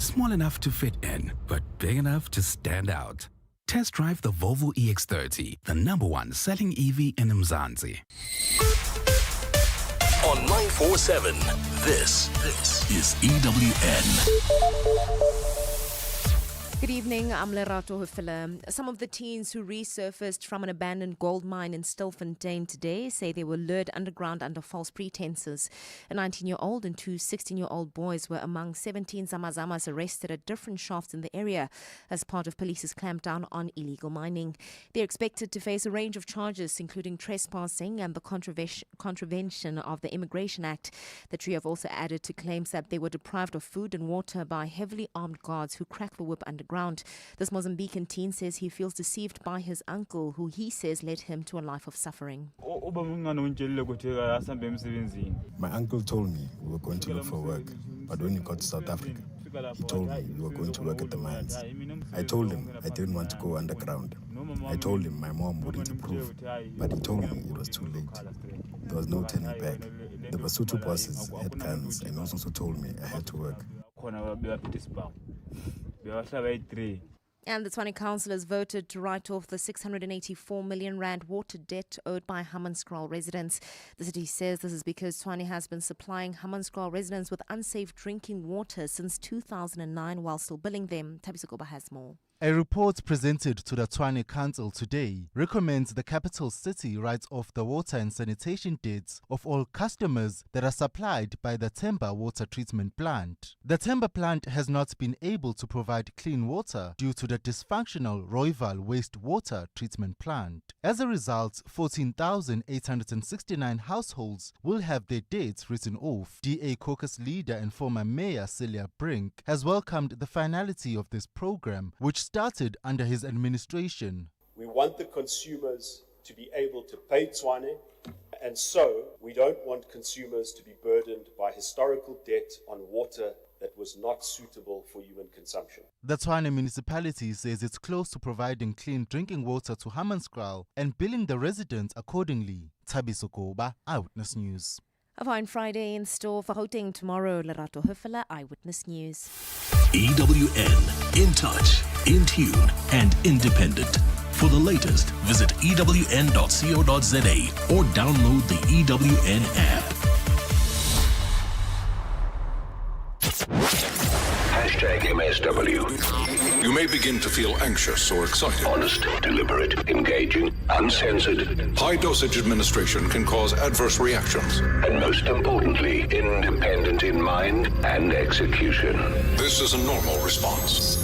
Small enough to fit in, but big enough to stand out. Test drive the Volvo EX30, the #1 selling EV in Mzansi. On 947, this is EWN. Good evening, I'm Lerato Hufila. Some of the teens who resurfaced from an abandoned gold mine in Stilfontein today say they were lured underground under false pretenses. A 19-year-old and two 16-year-old boys were among 17 Zamazamas arrested at different shafts in the area as part of police's clampdown on illegal mining. They're expected to face a range of charges, including trespassing and the contravention of the Immigration Act. The trio have also added to claims that they were deprived of food and water by heavily armed guards who cracked the whip underground. This Mozambican teen says he feels deceived by his uncle, who he says led him to a life of suffering. My uncle told me we were going to look for work, but when we got to South Africa, he told me we were going to work at the mines. I told him I didn't want to go underground. I told him my mom wouldn't approve, but he told me it was too late. There was no turning back. The Basotho bosses had guns and also told me I had to work. And the Tshwane councillors voted to write off the 684 million rand water debt owed by Hammanskraal residents. The city says this is because Tshwane has been supplying Hammanskraal residents with unsafe drinking water since 2009 while still billing them. Tabisokoba has more. A report presented to the Tshwane Council today recommends the capital city write off the water and sanitation debts of all customers that are supplied by the Themba water treatment plant. The Themba plant has not been able to provide clean water due to the dysfunctional Rooival wastewater treatment plant. As a result, 14,869 households will have their debts written off. DA caucus leader and former mayor Celia Brink has welcomed the finality of this program, which started under his administration. We want the consumers to be able to pay Tshwane, and so we don't want consumers to be burdened by historical debt on water that was not suitable for human consumption. The Tshwane municipality says it's close to providing clean drinking water to Hammanskraal and billing the residents accordingly. Thabiso Koba, Eyewitness News. A fine Friday in store for Gauteng tomorrow. Lerato Hufila, Eyewitness News. EWN, in touch, in tune, and independent. For the latest, visit ewn.co.za or download the EWN app. #MSW. You may begin to feel anxious or excited. Honest, deliberate, engaging, uncensored. High dosage administration can cause adverse reactions. And most importantly, independent in mind and execution. This is a normal response.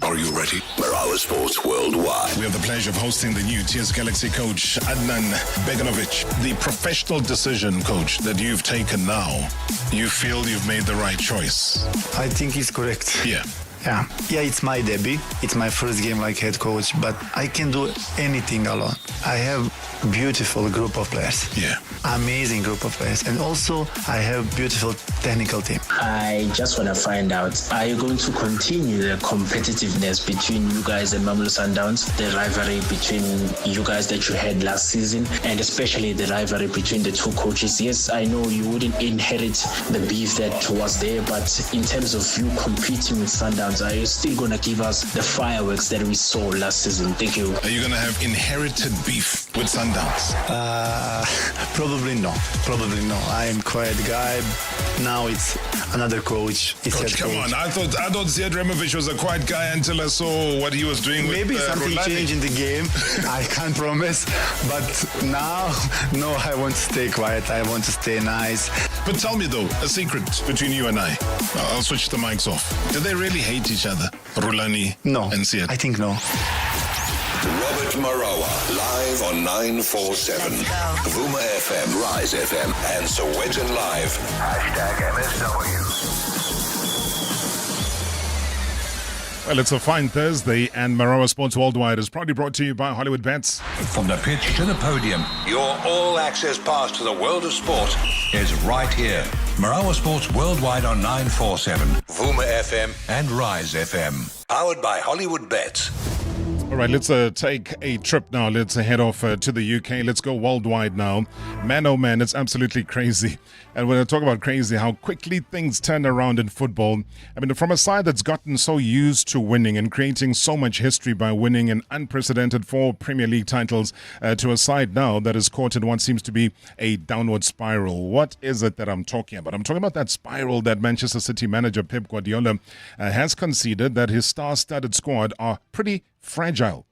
Are you ready? Marawa Sports Worldwide. We have the pleasure of hosting the new TS Galaxy coach, Adnan Beganovic. The professional decision, coach, that you've taken now, you feel you've made the right choice? I think it's correct. Yeah. Yeah, it's my debut. It's my first game like head coach, but I can do anything alone. I have beautiful group of players. Yeah. Amazing group of players. And also, I have beautiful technical team. I just want to find out, are you going to continue the competitiveness between you guys and Mamelodi Sundowns, the rivalry between you guys that you had last season, and especially the rivalry between the two coaches? Yes, I know you wouldn't inherit the beef that was there, but in terms of you competing with Sundowns, are you still going to give us the fireworks that we saw last season? Thank you. Are you going to have inherited beef with Sundowns? Probably no. I am quiet guy. Now it's another coach. Coach, come on. I thought Ziad Removic was a quiet guy until I saw what he was doing with Maybe something Thulani. changed in the game. I can't promise. But now, no, I want to stay quiet. I want to stay nice. But tell me though, a secret between you and I. I'll switch the mics off. Do they really hate each other? Thulani and Ziad? I think no. Robert Marawa, live on 947. Vuma FM, Rise FM, and Sowetan Live. #MSW. Well, it's a fine Thursday, and Marawa Sports Worldwide is proudly brought to you by Hollywood Bets. From the pitch to the podium, Your all-access pass to the world of sport is right here. Marawa Sports Worldwide on 947. Vuma FM and Rise FM. Powered by Hollywood Bets. All right, let's take a trip now. Let's head off to the UK. Let's go worldwide now. Man, oh man, it's absolutely crazy. And when I talk about crazy, how quickly things turn around in football. I mean, from a side that's gotten so used to winning and creating so much history by winning an unprecedented 4 Premier League titles, to a side now that is caught in what seems to be a downward spiral. What is it that I'm talking about? I'm talking about that spiral that Manchester City manager Pep Guardiola has conceded that his star-studded squad are pretty fragile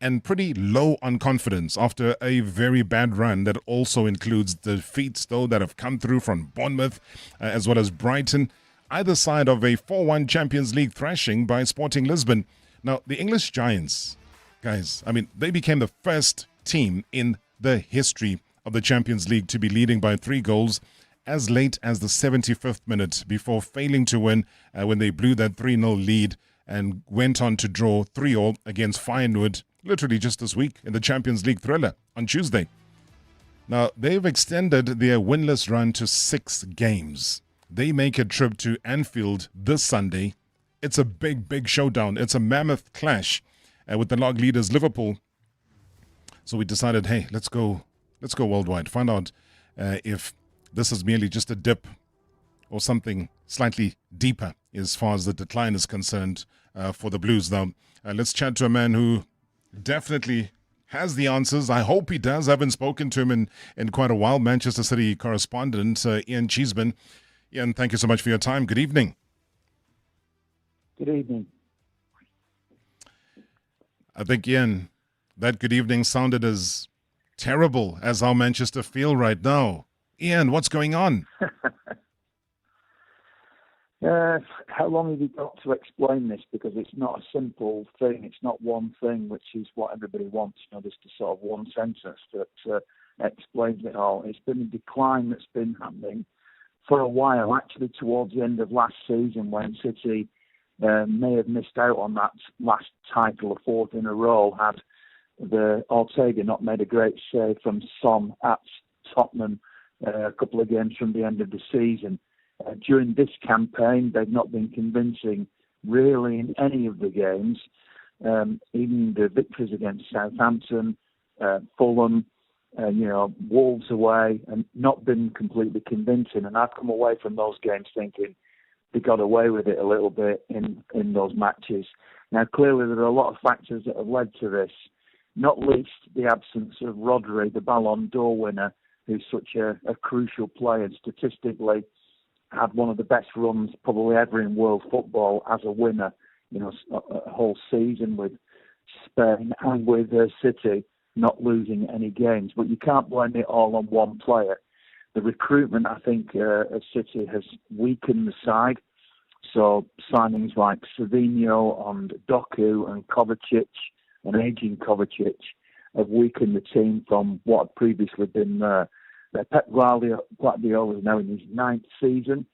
and pretty low on confidence after a very bad run that also includes defeats, though, that have come through from Bournemouth as well as Brighton, either side of a 4-1 Champions League thrashing by Sporting Lisbon. Now, the English Giants, guys, I mean, they became the first team in the history of the Champions League to be leading by 3 goals as late as the 75th minute before failing to win when they blew that 3-0 lead and went on to draw 3-3 against Feyenoord literally just this week in the Champions League thriller on Tuesday. Now, they've extended their winless run to 6 games. They make a trip to Anfield this Sunday. It's a big, big showdown. It's a mammoth clash with the log leaders Liverpool. So we decided, hey, let's go worldwide. Find out if this is merely just a dip or something slightly deeper as far as the decline is concerned for the Blues. Now, let's chat to a man who definitely has the answers. I hope he does. I haven't spoken to him in quite a while. Manchester City correspondent Ian Cheeseman. Ian, thank you so much for your time. Good evening. Good evening. I think, Ian, that good evening sounded as terrible as how Manchester feel right now. Ian, what's going on? How long have you got to explain this? Because it's not a simple thing. It's not one thing, which is what everybody wants. Just a sort of one sentence that explains it all. It's been a decline that's been happening for a while, actually towards the end of last season when City may have missed out on that last title, a 4th in a row, had the Ortega not made a great save from Son at Tottenham a couple of games from the end of the season. During this campaign, they've not been convincing really in any of the games. Even the victories against Southampton, Fulham, Wolves away, and not been completely convincing. And I've come away from those games thinking they got away with it a little bit in those matches. Now, clearly, there are a lot of factors that have led to this, not least the absence of Rodri, the Ballon d'Or winner, who's such a crucial player and statistically had one of the best runs probably ever in world football as a winner, a whole season with Spain and with City not losing any games. But you can't blame it all on one player. The recruitment, I think, at City has weakened the side. So signings like Savinho and Doku and Kovacic, and aging Kovacic, have weakened the team from what had previously been there. Pep Guardiola is now in his 9th season,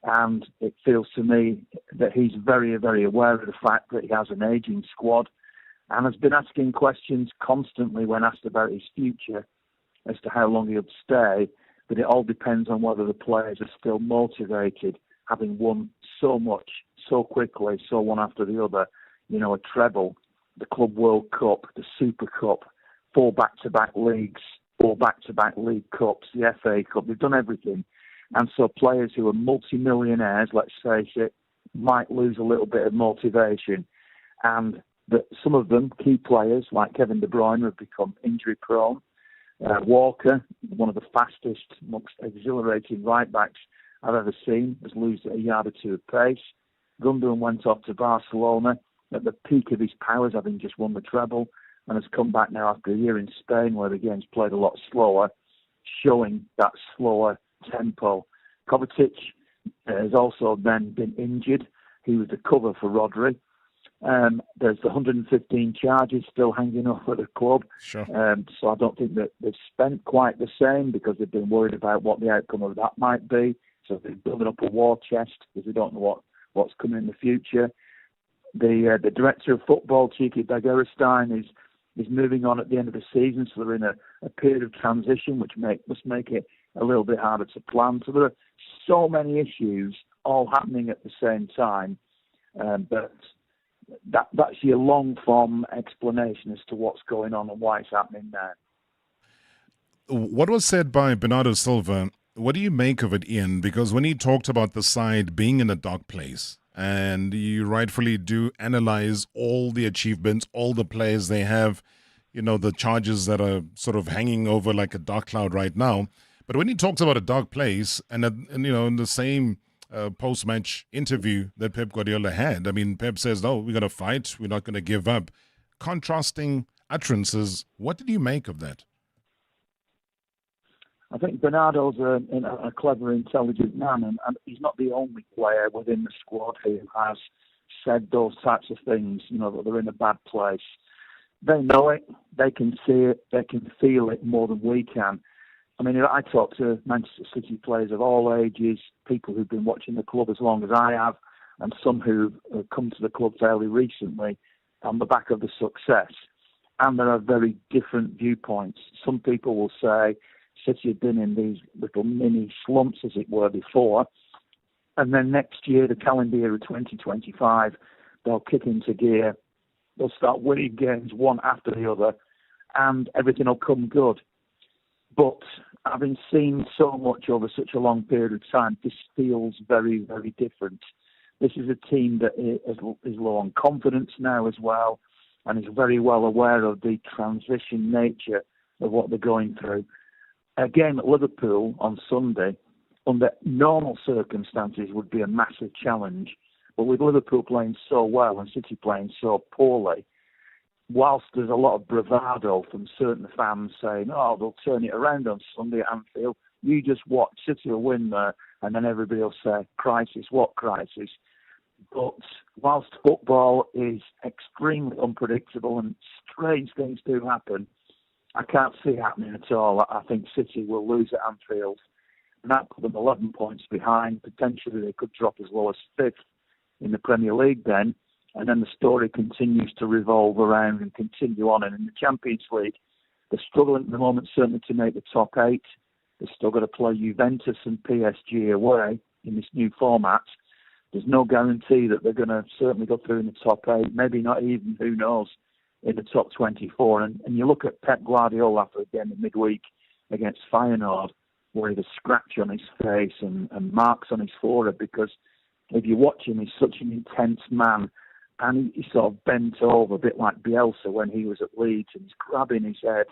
and it feels to me that he's very, very aware of the fact that he has an ageing squad and has been asking questions constantly when asked about his future as to how long he'll stay, but it all depends on whether the players are still motivated, having won so much, so quickly, so one after the other, a treble, the Club World Cup, the Super Cup, 4 back-to-back leagues, 4 back-to-back League Cups, the FA Cup. They've done everything. And so players who are multi-millionaires, let's face it, might lose a little bit of motivation. And that some of them, key players like Kevin De Bruyne, have become injury-prone. Walker, one of the fastest, most exhilarating right-backs I've ever seen, has lost a yard or two of pace. Gundogan went off to Barcelona at the peak of his powers, having just won the treble, and has come back now after a year in Spain where the game's played a lot slower, showing that slower tempo. Kovacic has also then been injured. He was the cover for Rodri. There's the 115 charges still hanging over the club. Sure. So I don't think that they've spent quite the same because they've been worried about what the outcome of that might be. So they're building up a war chest because they don't know what's coming in the future. The director of football, Chiki Begiristain, is moving on at the end of the season, so they're in a period of transition, which must make it a little bit harder to plan. So there are so many issues all happening at the same time, but that's your long-form explanation as to what's going on and why it's happening now. What was said by Bernardo Silva, what do you make of it, Ian? Because when he talked about the side being in a dark place, and you rightfully do analyze all the achievements, all the players they have, the charges that are sort of hanging over like a dark cloud right now. But when he talks about a dark place, and in the same post-match interview that Pep Guardiola had, I mean, Pep says, no, we're going to fight, we're not going to give up. Contrasting utterances. What did you make of that? I think Bernardo's a clever, intelligent man, and he's not the only player within the squad who has said those types of things, that they're in a bad place. They know it, they can see it, they can feel it more than we can. I mean, I talk to Manchester City players of all ages, people who've been watching the club as long as I have, and some who've come to the club fairly recently on the back of the success. And there are very different viewpoints. Some people will say City have been in these little mini slumps, as it were, before. And then next year, the calendar year of 2025, they'll kick into gear. They'll start winning games one after the other, and everything will come good. But having seen so much over such a long period of time, this feels very, very different. This is a team that is low on confidence now as well, and is very well aware of the transition nature of what they're going through. A game at Liverpool on Sunday, under normal circumstances, would be a massive challenge. But with Liverpool playing so well and City playing so poorly, whilst there's a lot of bravado from certain fans saying, oh, they'll turn it around on Sunday at Anfield, you just watch, City will win there, and then everybody will say, crisis, what crisis? But whilst football is extremely unpredictable and strange things do happen, I can't see it happening at all. I think City will lose at Anfield, and that put them 11 points behind. Potentially they could drop as low as 5th in the Premier League then, and then the story continues to revolve around and continue on. And in the Champions League, they're struggling at the moment certainly to make the top 8. They've still got to play Juventus and PSG away in this new format. There's no guarantee that they're going to certainly go through in the top 8, maybe not even, who knows, in the top 24. And you look at Pep Guardiola after a game in midweek against Feyenoord, where he had a scratch on his face and marks on his forehead, because if you watch him, he's such an intense man, and he sort of bent over, a bit like Bielsa when he was at Leeds, and he's grabbing his head,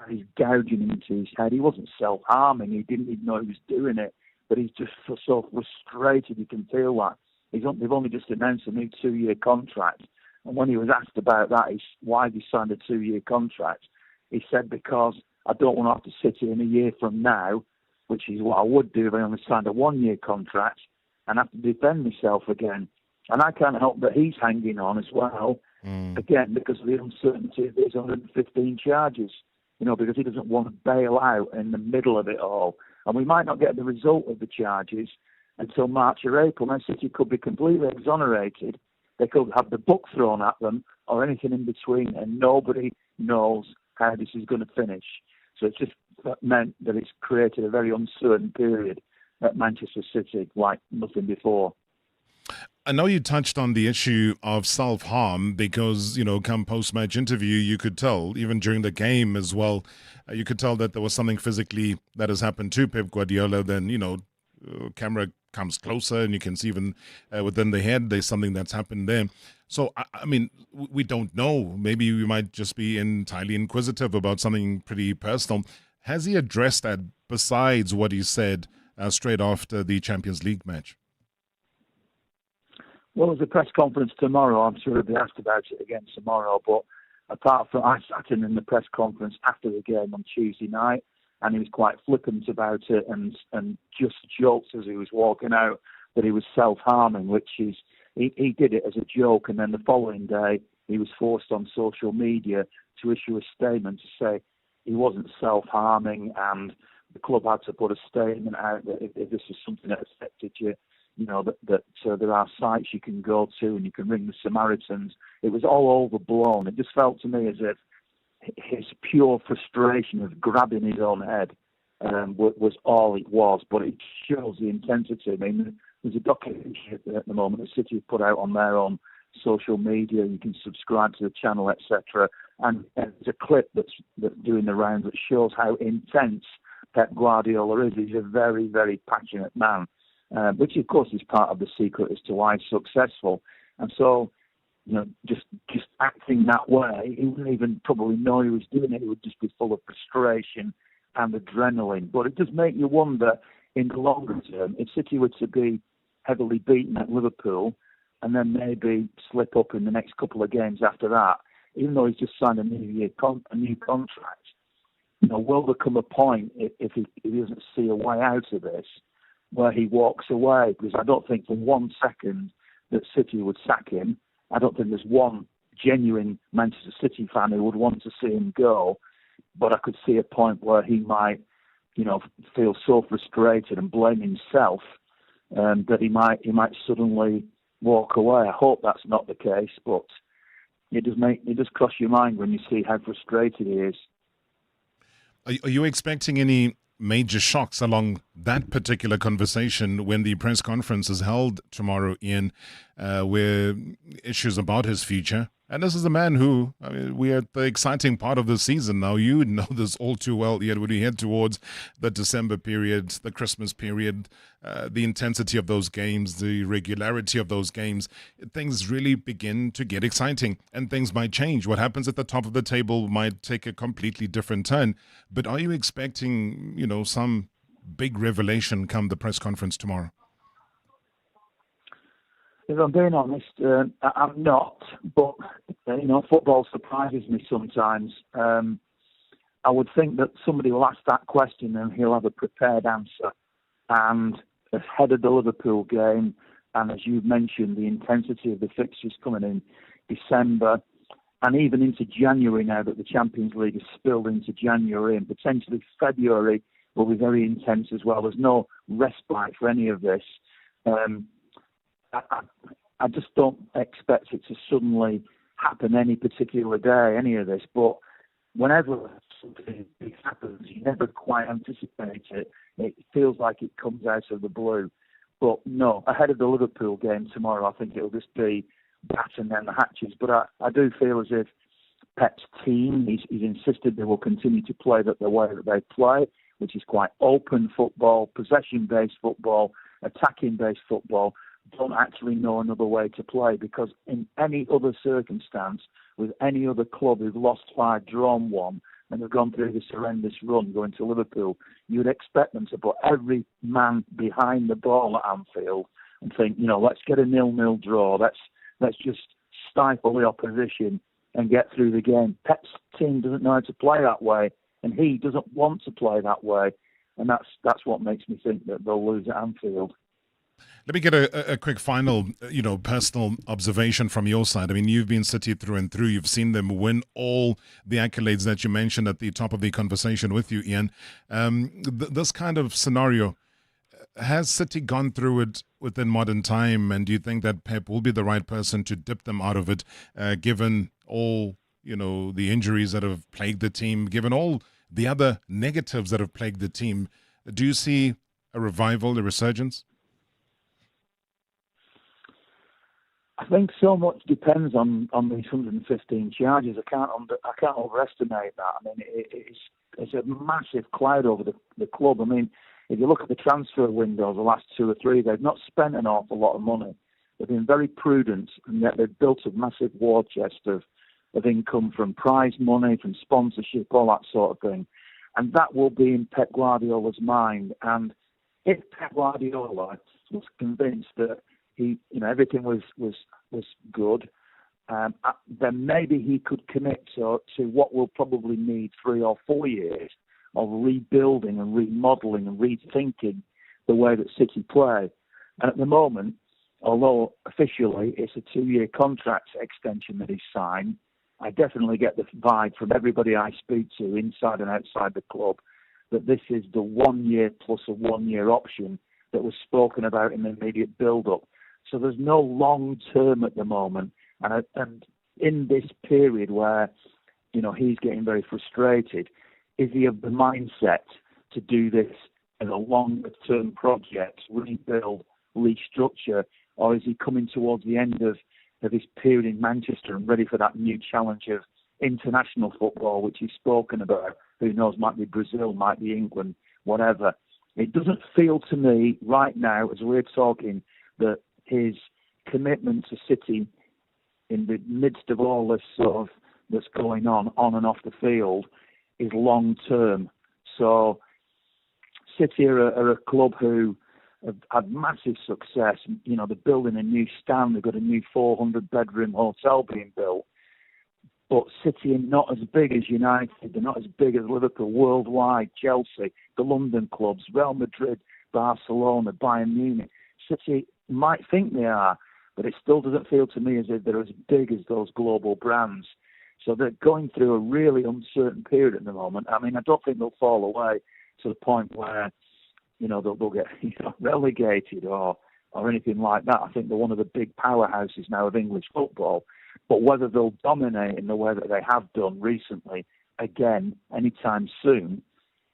and he's gouging into his head. He wasn't self-harming, he didn't even know he was doing it, but he's just so frustrated, you can feel that. They've only just announced a new 2-year contract, and when he was asked about that, why he signed a 2-year contract, he said, because I don't want to have to sit here in a year from now, which is what I would do if I only signed a 1-year contract, and have to defend myself again. And I can't help that he's hanging on as well, again, because of the uncertainty of these 115 charges, because he doesn't want to bail out in the middle of it all. And we might not get the result of the charges until March or April. Now, City could be completely exonerated. They could have the book thrown at them or anything in between, and nobody knows how this is going to finish. So it's just meant that it's created a very uncertain period at Manchester City like nothing before. I know you touched on the issue of self-harm because, come post-match interview, you could tell, even during the game as well, you could tell that there was something physically that has happened to Pep Guardiola. Then, camera comes closer and you can see even within the head, there's something that's happened there. So, I mean, we don't know. Maybe we might just be entirely inquisitive about something pretty personal. Has he addressed that besides what he said straight after the Champions League match? Well, there's a press conference tomorrow. I'm sure he'll be asked about it again tomorrow. But apart from, I sat in the press conference after the game on Tuesday night, and he was quite flippant about it and just joked as he was walking out that he was self-harming, which is, he did it as a joke. And then the following day, he was forced on social media to issue a statement to say he wasn't self-harming, and the club had to put a statement out that if this is something that affected you, that there are sites you can go to and you can ring the Samaritans. It was all overblown. It just felt to me as if his pure frustration of grabbing his own head was all it was, but it shows the intensity. I mean, there's a documentary at the moment that City have put out on their own social media. You can subscribe to the channel, etc. And there's a clip that's doing the rounds that shows how intense Pep Guardiola is. He's a very, very passionate man, which of course is part of the secret as to why he's successful. And so, just acting that way, he wouldn't even probably know he was doing it. He would just be full of frustration and adrenaline. But it does make you wonder, in the longer term, if City were to be heavily beaten at Liverpool and then maybe slip up in the next couple of games after that, even though he's just signed a new contract, will there come a point, if he doesn't see a way out of this, where he walks away? Because I don't think for 1 second that City would sack him. I don't think there's one genuine Manchester City fan who would want to see him go. But I could see a point where he might, feel so frustrated and blame himself that he might suddenly walk away. I hope that's not the case, but it does cross your mind when you see how frustrated he is. Are you expecting any major shocks along that particular conversation when the press conference is held tomorrow, Ian, where issues about his future? And this is a man who, we're at the exciting part of the season now. You know this all too well, Ian, when we head towards the December period, the Christmas period, the intensity of those games, the regularity of those games, things really begin to get exciting and things might change. What happens at the top of the table might take a completely different turn. But are you expecting, some big revelation come the press conference tomorrow? If I'm being honest, I'm not. But, football surprises me sometimes. I would think that somebody will ask that question and he'll have a prepared answer. And ahead of the Liverpool game, and as you've mentioned, the intensity of the fixtures coming in December, and even into January now that the Champions League has spilled into January, and potentially February will be very intense as well. There's no respite for any of this. I just don't expect it to suddenly happen any particular day, any of this. But whenever something big happens, you never quite anticipate it. It feels like it comes out of the blue. But no, ahead of the Liverpool game tomorrow, I think it'll just be bat and then the hatches. But I do feel as if Pep's team, he's insisted they will continue to play the way that they play, which is quite open football, possession-based football, attacking-based football. Don't actually know another way to play, because in any other circumstance, with any other club who've lost 5, drawn 1, and have gone through this horrendous run going to Liverpool, you'd expect them to put every man behind the ball at Anfield and think, let's get a 0-0 draw. Let's just stifle the opposition and get through the game. Pep's team doesn't know how to play that way, and he doesn't want to play that way, and that's what makes me think that they'll lose at Anfield. Let me get a quick final, personal observation from your side. I mean, you've been City through and through. You've seen them win all the accolades that you mentioned at the top of the conversation with you, Ian. This kind of scenario, has City gone through it within modern time? And do you think that Pep will be the right person to dip them out of it, given all, the injuries that have plagued the team, given all the other negatives that have plagued the team? Do you see a revival, a resurgence? I think so much depends on these 115 charges. I can't overestimate that. I mean, it's a massive cloud over the club. I mean, if you look at the transfer windows, the last 2 or 3, they've not spent an awful lot of money. They've been very prudent, and yet they've built a massive war chest of income from prize money, from sponsorship, all that sort of thing. And that will be in Pep Guardiola's mind. And if Pep Guardiola was convinced that everything was good, then maybe he could commit to what will probably need 3 or 4 years of rebuilding and remodelling and rethinking the way that City play. And at the moment, although officially it's a 2-year contract extension that he's signed, I definitely get the vibe from everybody I speak to inside and outside the club that this is the 1 year plus a 1-year option that was spoken about in the immediate build-up. So there's no long term at the moment, and in this period where he's getting very frustrated, is he of the mindset to do this as a longer term project, rebuild, restructure, or is he coming towards the end of of his period in Manchester and ready for that new challenge of international football, which he's spoken about. Who knows, might be Brazil, might be England, whatever. It doesn't feel to me right now, as we're talking, that his commitment to City in the midst of all this sort of that's going on and off the field is long term. So City are a club who have had massive success. You know, they're building a new stand. They've got a new 400-bedroom hotel being built. But City are not as big as United. They're not as big as Liverpool, worldwide, Chelsea, the London clubs, Real Madrid, Barcelona, Bayern Munich. City might think they are, but it still doesn't feel to me as if they're as big as those global brands. So they're going through a really uncertain period at the moment. I mean, I don't think they'll fall away to the point where, you know, they'll get relegated or anything like that. I think they're one of the big powerhouses now of English football. But whether they'll dominate in the way that they have done recently, again, anytime soon,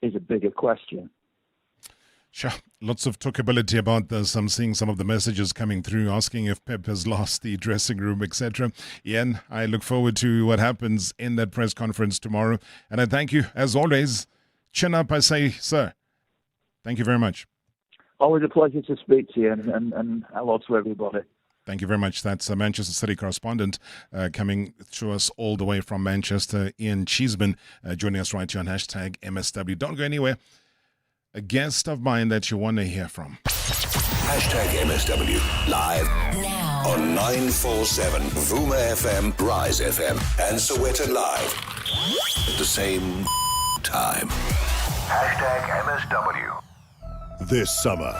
is a bigger question. Sure. Lots of talkability about this. I'm seeing some of the messages coming through asking if Pep has lost the dressing room, etc. Ian, I look forward to what happens in that press conference tomorrow. And I thank you, as always. Chin up, I say, sir. Thank you very much. Always a pleasure to speak to you, and hello to everybody. Thank you very much. That's a Manchester City correspondent coming to us all the way from Manchester, Ian Cheeseman, joining us right here on hashtag MSW. Don't go anywhere. A guest of mine that you want to hear from. Hashtag MSW live now on 947 Vuma FM, Rise FM, and Sowetan Live at the same time. Hashtag MSW. This summer,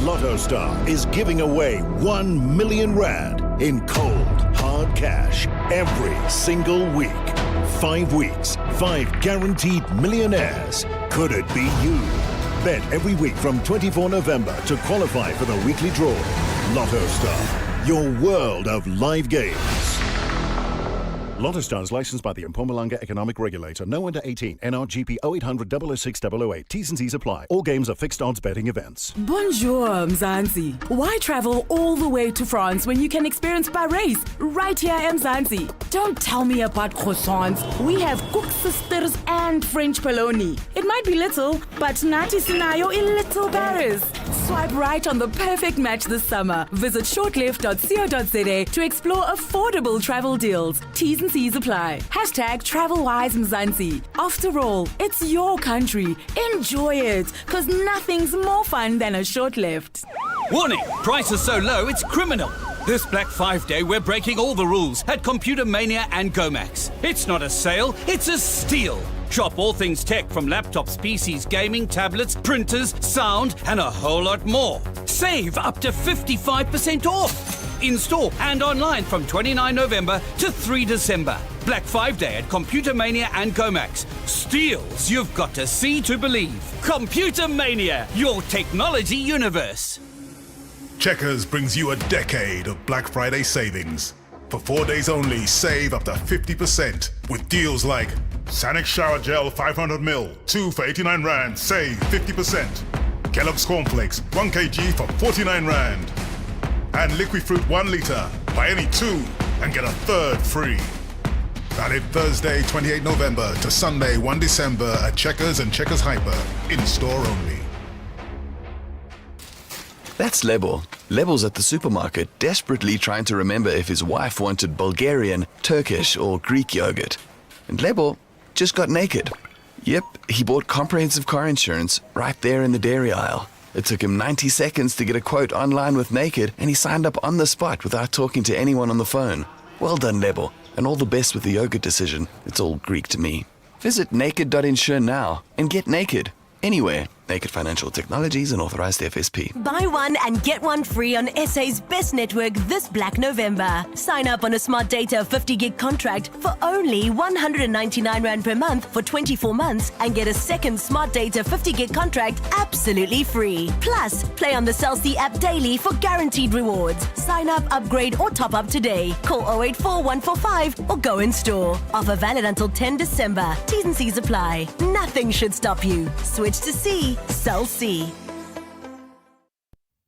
Lotto Star is giving away 1 million rand in cold, hard cash every single week. 5 weeks, 5 guaranteed millionaires. Could it be you? Bet every week from 24 November to qualify for the weekly draw. Lotto Star, your world of live games. Lotto Star is licensed by the Mpumalanga Economic Regulator. No under 18. NRGP 0800 006 008. T's and C's apply. All games are fixed odds betting events. Bonjour, Mzansi. Why travel all the way to France when you can experience Paris right here in Mzansi? Don't tell me about croissants. We have Cook Sisters and French Polony. It might be little, but Nati Sinayo in Little Paris. Swipe right on the perfect match this summer. Visit shortlift.co.za to explore affordable travel deals. T's and C's apply. Hashtag TravelWise Mzansi. After all, it's your country. Enjoy it, because nothing's more fun than a short lift. Warning! Price is so low, it's criminal. This Black 5 Day, we're breaking all the rules at Computer Mania and Gomax. It's not a sale, it's a steal. Shop all things tech from laptops, PCs, gaming, tablets, printers, sound, and a whole lot more. Save up to 55% off. In-store and online from 29 November to 3 December. Black 5 Day at Computer Mania and Gomax. Steals you've got to see to believe. Computer Mania, your technology universe. Checkers brings you a decade of Black Friday savings. For 4 days only, save up to 50% with deals like Sanic Shower Gel 500ml, 2 for 89 Rand, save 50%. Kellogg's Cornflakes, 1 kg for 49 Rand. And Liquid Fruit 1 litre, buy any 2 and get a third free. Valid Thursday 28 November to Sunday 1 December at Checkers and Checkers Hyper, in store only. That's Lebo. Lebo's at the supermarket, desperately trying to remember if his wife wanted Bulgarian, Turkish, or Greek yogurt. And Lebo just got naked. Yep, he bought comprehensive car insurance right there in the dairy aisle. It took him 90 seconds to get a quote online with Naked, and he signed up on the spot without talking to anyone on the phone. Well done, Lebo, and all the best with the yogurt decision. It's all Greek to me. Visit naked.insure now and get naked. Anywhere. Naked Financial Technologies, an authorized FSP. Buy one and get one free on SA's best network this Black November. Sign up on a Smart Data 50 gig contract for only 199 Rand per month for 24 months and get a second Smart Data 50 gig contract absolutely free. Plus, play on the Cell C app daily for guaranteed rewards. Sign up, upgrade or top up today. Call 084 145 or go in store. Offer valid until 10 December. T's and C's apply. Nothing should stop you. Switch to C. Cell C.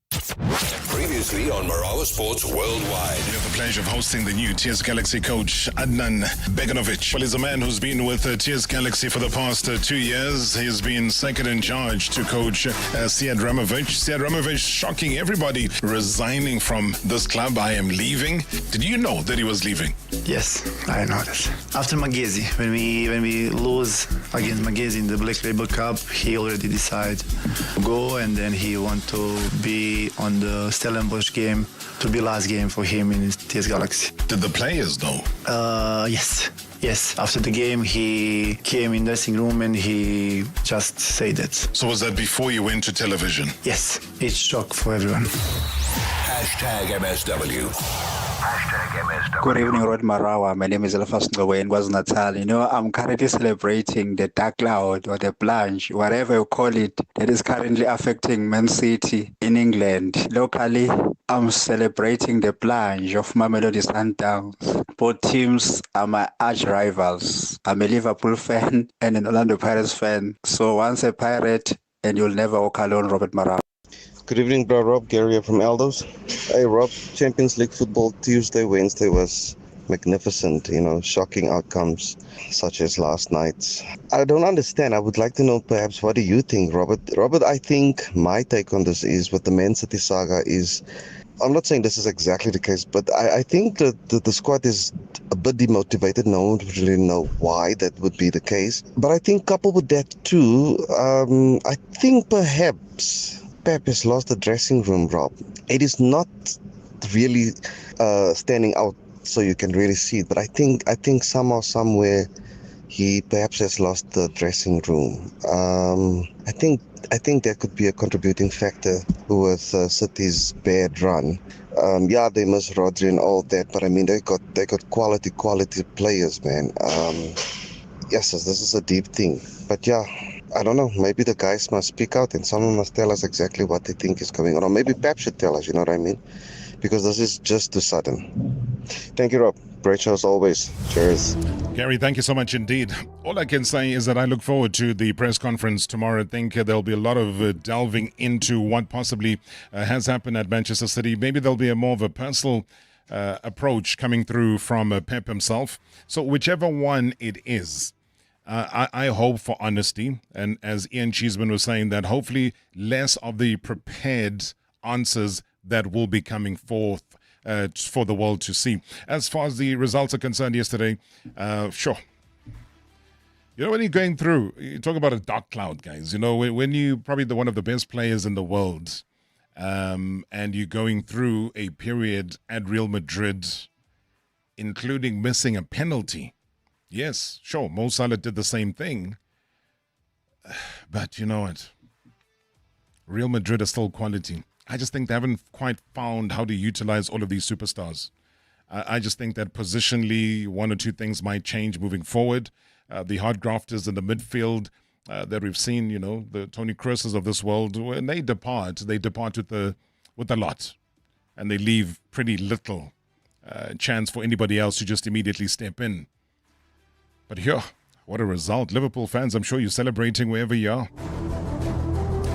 Previously exclusively on Marawa Sports Worldwide. We have the pleasure of hosting the new TS Galaxy coach, Adnan Beganovic. Well, he's a man who's been with TS Galaxy for the past 2 years. He's been second in charge to coach Sead Ramovic. Sead Ramovic shocking everybody, resigning from this club. I am leaving. Did you know that he was leaving? Yes, I know that. After Magezi, when we lose against Magezi in the Black Label Cup, he already decided to go, and then he want to be on the Stellenbosch game, to be last game for him in TS Galaxy. Did the players know? Yes. Yes, after the game, he came in the dressing room and he just said that. So was that before you went to television? Yes, it's shock for everyone. Hashtag MSW. Good evening, Robert Maraw. My name is Dr Ngwenya in KwaZulu-Natal. You know, I'm currently celebrating the dark cloud or the plunge, whatever you call it, that is currently affecting Man City in England. Locally, I'm celebrating the plunge of Mamelodi Sundowns. Both teams are my arch rivals. I'm a Liverpool fan and an Orlando Pirates fan. So once a Pirate, and you'll never walk alone, Robert Maraw. Good evening, bro. Rob Gary from Aldos. Hey, Rob, Champions League football Tuesday, Wednesday was magnificent, shocking outcomes such as last night's. I don't understand. I would like to know perhaps what do you think, Robert? Robert, I think my take on this is with the Man City saga is, I'm not saying this is exactly the case, but I think that the squad is a bit demotivated. No one would really know why that would be the case. But I think coupled with that too, I think perhaps Pep has lost the dressing room, Rob. It is not really standing out so you can really see it, but I think somehow, somewhere, he perhaps has lost the dressing room. I think that could be a contributing factor with City's bad run. Yeah, they miss Rodri and all that, but I mean they got quality players, man. Yes, this is a deep thing, but yeah. I don't know, maybe the guys must speak out and someone must tell us exactly what they think is going on. Or maybe Pep should tell us, you know what I mean? Because this is just too sudden. Thank you, Rob. Great show as always. Cheers. Gary, thank you so much indeed. All I can say is that I look forward to the press conference tomorrow. I think there'll be a lot of delving into what possibly has happened at Manchester City. Maybe there'll be a more of a personal approach coming through from Pep himself. So whichever one it is, I hope for honesty, and as Ian Cheeseman was saying, that hopefully less of the prepared answers that will be coming forth for the world to see. As far as the results are concerned yesterday, sure. You know, when you're going through, you talk about a dark cloud, guys. You know, when you're probably one of the best players in the world, and you're going through a period at Real Madrid, including missing a penalty. Yes, sure, Mo Salah did the same thing. But you know what? Real Madrid is still quality. I just think they haven't quite found how to utilize all of these superstars. I just think that positionally, one or two things might change moving forward. The hard grafters in the midfield that we've seen, the Toni Krooses of this world, when they depart with a lot. And they leave pretty little chance for anybody else to just immediately step in. But here, what a result. Liverpool fans, I'm sure you're celebrating wherever you are.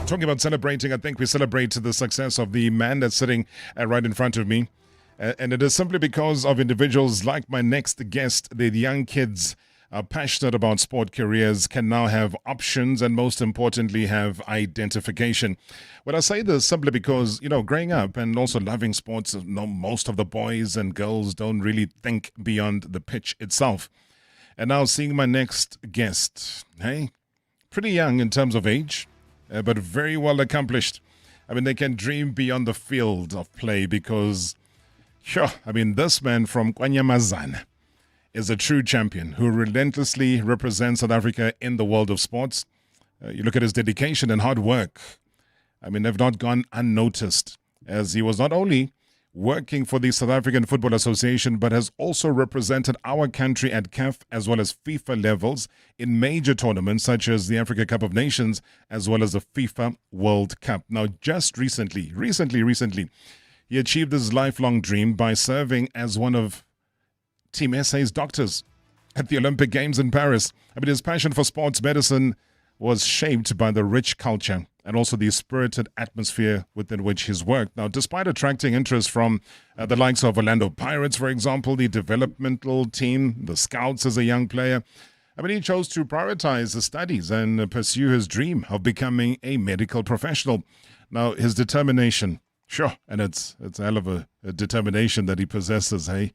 Talking about celebrating, I think we celebrate the success of the man that's sitting right in front of me. And it is simply because of individuals like my next guest. The young kids are passionate about sport careers, can now have options, and most importantly, have identification. Well, I say this simply because, growing up and also loving sports, most of the boys and girls don't really think beyond the pitch itself. And now seeing my next guest, pretty young in terms of age, but very well accomplished. I mean, they can dream beyond the field of play because, this man from Kanyamazane is a true champion who relentlessly represents South Africa in the world of sports. You look at his dedication and hard work. They've not gone unnoticed, as he was not only working for the South African Football Association, but has also represented our country at CAF as well as FIFA levels in major tournaments such as the Africa Cup of Nations as well as the FIFA World Cup. Now, just recently, he achieved his lifelong dream by serving as one of Team SA's doctors at the Olympic Games in Paris. His passion for sports medicine was shaped by the rich culture and also the spirited atmosphere within which he's worked. Now, despite attracting interest from the likes of Orlando Pirates, for example, the developmental team, the Scouts as a young player, he chose to prioritize his studies and pursue his dream of becoming a medical professional. Now, his determination, and it's a hell of a determination that he possesses, hey?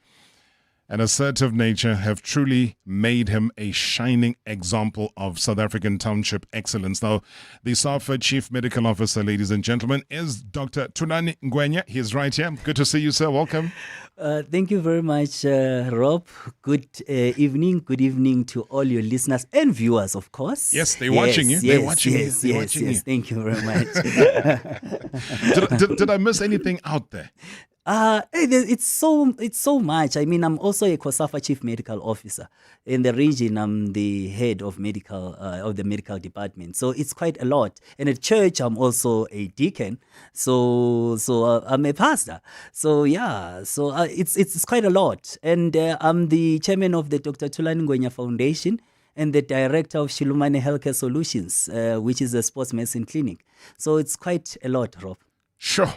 An assertive nature have truly made him a shining example of South African township excellence. Now, the SAFA Chief Medical Officer, ladies and gentlemen, is Dr. Thulani Ngwenya. He's right here. Good to see you, sir. Welcome. Thank you very much, Rob. Good evening. Good evening to all your listeners and viewers, of course. Yes, they're watching you. They're watching you. They're watching you. Thank you very much. Did I miss anything out there? It's so much. I'm also a COSAFA Chief Medical Officer in the region. I'm the head of the medical department. So it's quite a lot. And at church, I'm also a deacon. So I'm a pastor. So yeah, it's quite a lot. And I'm the chairman of the Dr. Thulani Ngwenya Foundation and the director of Shilumane Healthcare Solutions, which is a sports medicine clinic. So it's quite a lot, Rob. Sure.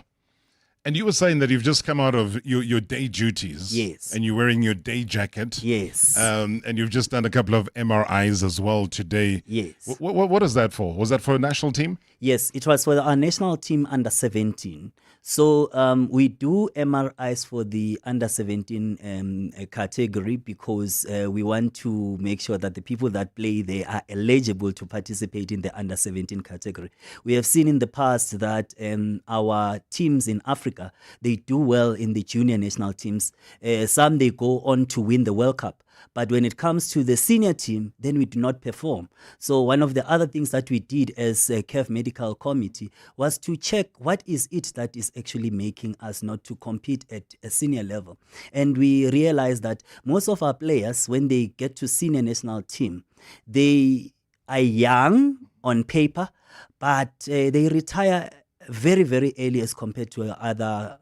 And you were saying that you've just come out of your day duties. Yes. And you're wearing your day jacket. Yes. And you've just done a couple of MRIs as well today. Yes. What is that for? Was that for a national team? Yes, it was for our national team under 17. So we do MRIs for the under 17 category because we want to make sure that the people that play there are eligible to participate in the under 17 category. We have seen in the past that our teams in Africa, they do well in the junior national teams. Some they go on to win the World Cup. But when it comes to the senior team, then we do not perform. So one of the other things that we did as a CAF Medical Committee was to check what is it that is actually making us not to compete at a senior level. And we realized that most of our players, when they get to senior national team, they are young on paper, but they retire very, very early as compared to other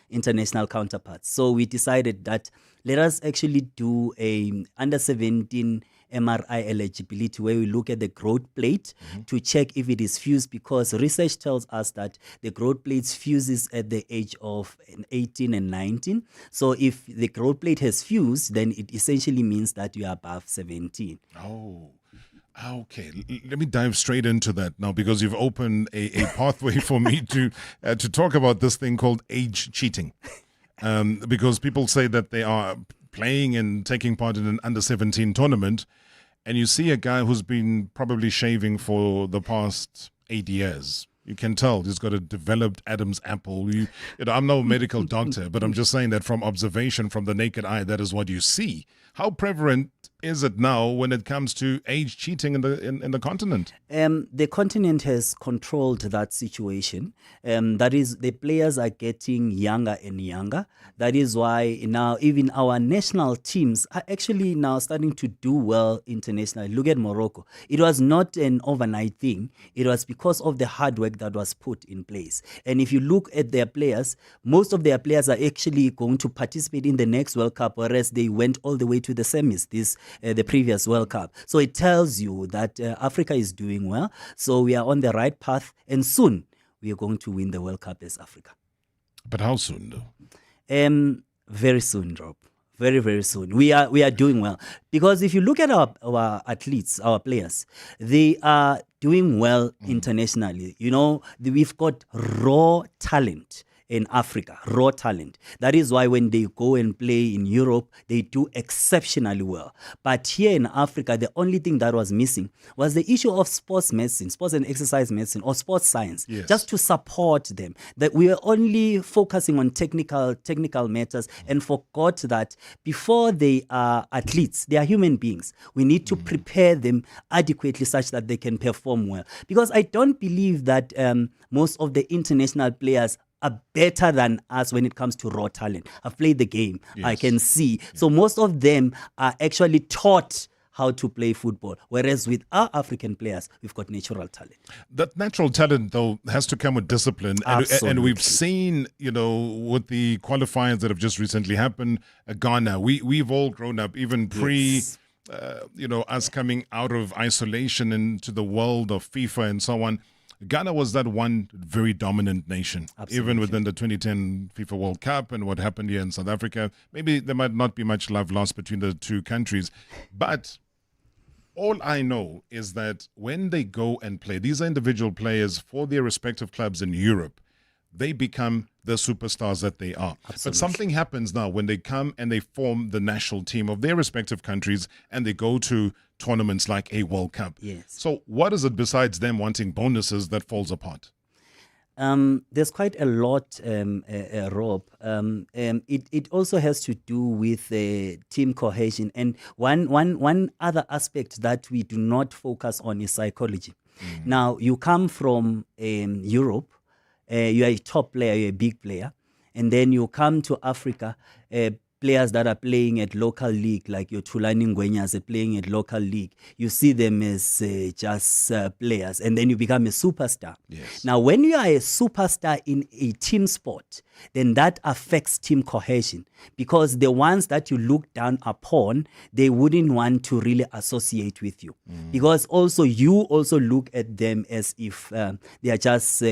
international counterparts. So we decided that let us actually do a under 17 MRI eligibility where we look at the growth plate to check if it is fused, because research tells us that the growth plate fuses at the age of 18 and 19. So if the growth plate has fused, then it essentially means that you are above 17. Oh. Okay, let me dive straight into that now, because you've opened a pathway for me to talk about this thing called age cheating. Because people say that they are playing and taking part in an under-17 tournament, and you see a guy who's been probably shaving for the past 8 years. You can tell he's got a developed Adam's apple. I'm no medical doctor, but I'm just saying that from observation, from the naked eye, that is what you see. How prevalent is it now when it comes to age cheating in the continent? The continent has controlled that situation. That is, the players are getting younger and younger. That is why now even our national teams are actually now starting to do well internationally. Look at Morocco. It was not an overnight thing. It was because of the hard work that was put in place. And if you look at their players, most of their players are actually going to participate in the next World Cup, whereas they went all the way to the semis the previous World Cup. So it tells you that Africa is doing well. So we are on the right path, and soon we are going to win the World Cup as Africa. But how soon, though? Very soon, Rob. Very, very soon. We are doing well. Because if you look at our athletes, our players, they are doing well internationally. You know, we've got raw talent in Africa, raw talent. That is why when they go and play in Europe, they do exceptionally well. But here in Africa, the only thing that was missing was the issue of sports medicine, sports and exercise medicine, or sports science, just to support them. That we are only focusing on technical matters and forgot that before they are athletes, they are human beings. We need to prepare them adequately such that they can perform well. Because I don't believe that most of the international players are better than us when it comes to raw talent. I've played the game. I can see. So most of them are actually taught how to play football. Whereas with our African players, we've got natural talent. That natural talent, though, has to come with discipline. And we've seen, with the qualifiers that have just recently happened, Ghana, we've all grown up, even pre us coming out of isolation into the world of FIFA and so on, Ghana was that one very dominant nation. Absolutely. Even within the 2010 FIFA World Cup and what happened here in South Africa. Maybe there might not be much love lost between the two countries. But all I know is that when they go and play, these are individual players for their respective clubs in Europe. They become the superstars that they are. Absolutely. But something happens now when they come and they form the national team of their respective countries and they go to tournaments like a World Cup. Yes. So what is it besides them wanting bonuses that falls apart? There's quite a lot, Rob. It also has to do with team cohesion. And one other aspect that we do not focus on is psychology. Now, you come from Europe, you are a top player, you're a big player, and then you come to Africa, players that are playing at local league, like your Thulani Ngwenya are playing at local league, you see them as just players, and then you become a superstar. Yes. Now, when you are a superstar in a team sport, then that affects team cohesion, because the ones that you look down upon, they wouldn't want to really associate with you, because also you also look at them as if they are just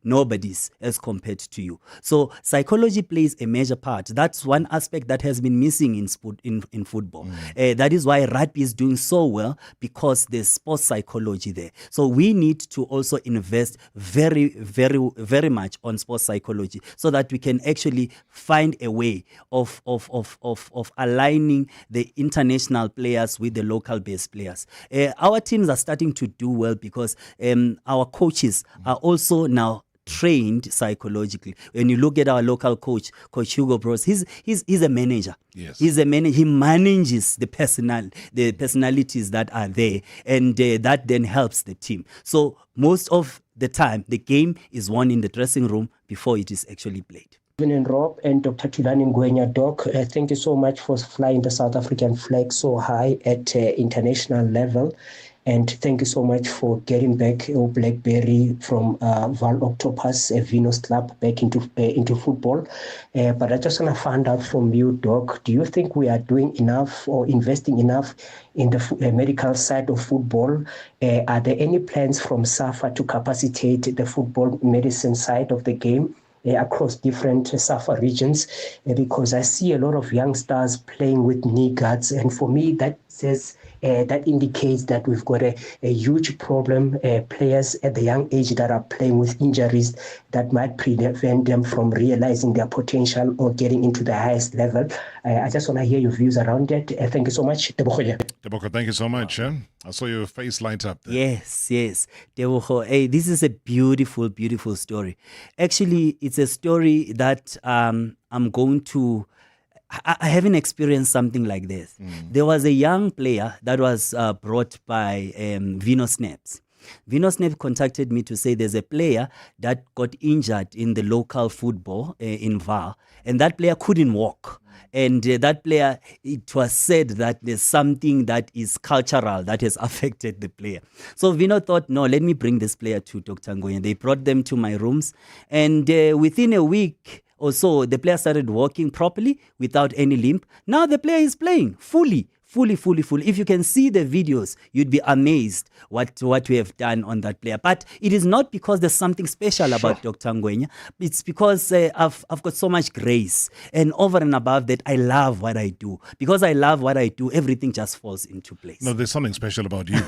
nobodies as compared to you. So psychology plays a major part. That's one aspect that has been missing in football. That is why rugby is doing so well, because there's sports psychology there. So we need to also invest very, very, very much on sports psychology, so that we can actually find a way of aligning the international players with the local based players. Our teams are starting to do well because our coaches are also now trained psychologically. When you look at our local coach, Coach Hugo Bros, he's a manager. Yes. He's a manager. He manages the personalities that are there, and that then helps the team. So most of the time, the game is won in the dressing room before it is actually played. Evening, Rob and Dr. Thulani Ngwenya. Doc, thank you so much for flying the South African flag so high at international level. And thank you so much for getting back Blackberry from Val Octopus, a Venus club, back into football. But I just want to find out from you, Doc, do you think we are doing enough or investing enough in the medical side of football? Are there any plans from SAFA to capacitate the football medicine side of the game across different SAFA regions? Because I see a lot of youngsters playing with knee guards, and for me that says that indicates that we've got a huge problem, players at the young age that are playing with injuries that might prevent them from realizing their potential or getting into the highest level. I just want to hear your views around it. Thank you so much. Deboko, thank you so much. I saw your face light up there. Yes. Deboko, hey, this is a beautiful, beautiful story. Actually, it's a story that I'm going to... I haven't experienced something like this. There was a young player that was brought by Vino Snaps. Vino Snaps contacted me to say there's a player that got injured in the local football in Val, and that player couldn't walk. And that player, it was said that there's something that is cultural that has affected the player. So Vino thought, no, let me bring this player to Dr. Ngwenya. They brought them to my rooms, and within a week or so, the player started walking properly without any limp. Now the player is playing fully. If you can see the videos, you'd be amazed what we have done on that player. But it is not because there's something special about Dr. Ngwenya. It's because I've got so much grace. And over and above that, I love what I do. Because I love what I do, everything just falls into place. No, there's something special about you.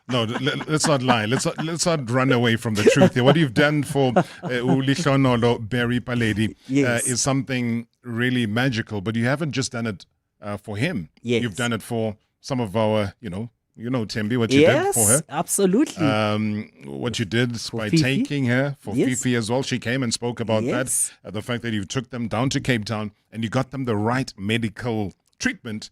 No, let's not lie. Let's not run away from the truth here. What you've done for Ulihlonolo Berry Paledi is something really magical. But you haven't just done it for him. Yes. You've done it for some of our, you know, Tembi, what you did for her. Yes, absolutely. What you did by Fifi. taking her, for Yes. Fifi as well. She came and spoke about Yes. that. The fact that you took them down to Cape Town and you got them the right medical treatment.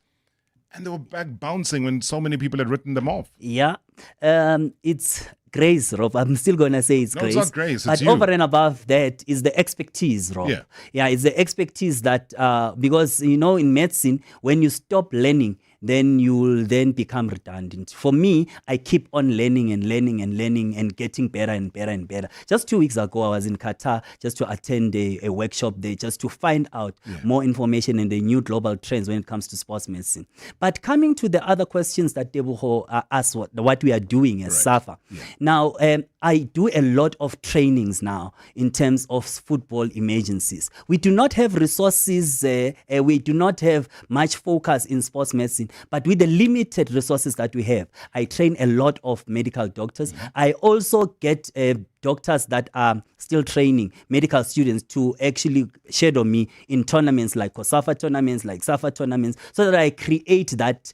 And they were back bouncing when so many people had written them off. Yeah. It's grace, Rob. I'm still going to say it's grace. No, it's not grace. But It's you. over and above that is the expertise, Rob. Yeah. It's the expertise that, because, in medicine, when you stop learning, then you will then become redundant. For me, I keep on learning and getting better and better and better. Just 2 weeks ago, I was in Qatar just to attend a workshop there, just to find out more information and the new global trends when it comes to sports medicine. But coming to the other questions that Debuho asked, what we are doing as SAFA. Now, I do a lot of trainings now in terms of football emergencies. We do not have resources, we do not have much focus in sports medicine, but with the limited resources that we have, I train a lot of medical doctors. I also get doctors that are still training medical students to actually shadow me in tournaments like COSAFA tournaments, like SAFA tournaments, so that I create that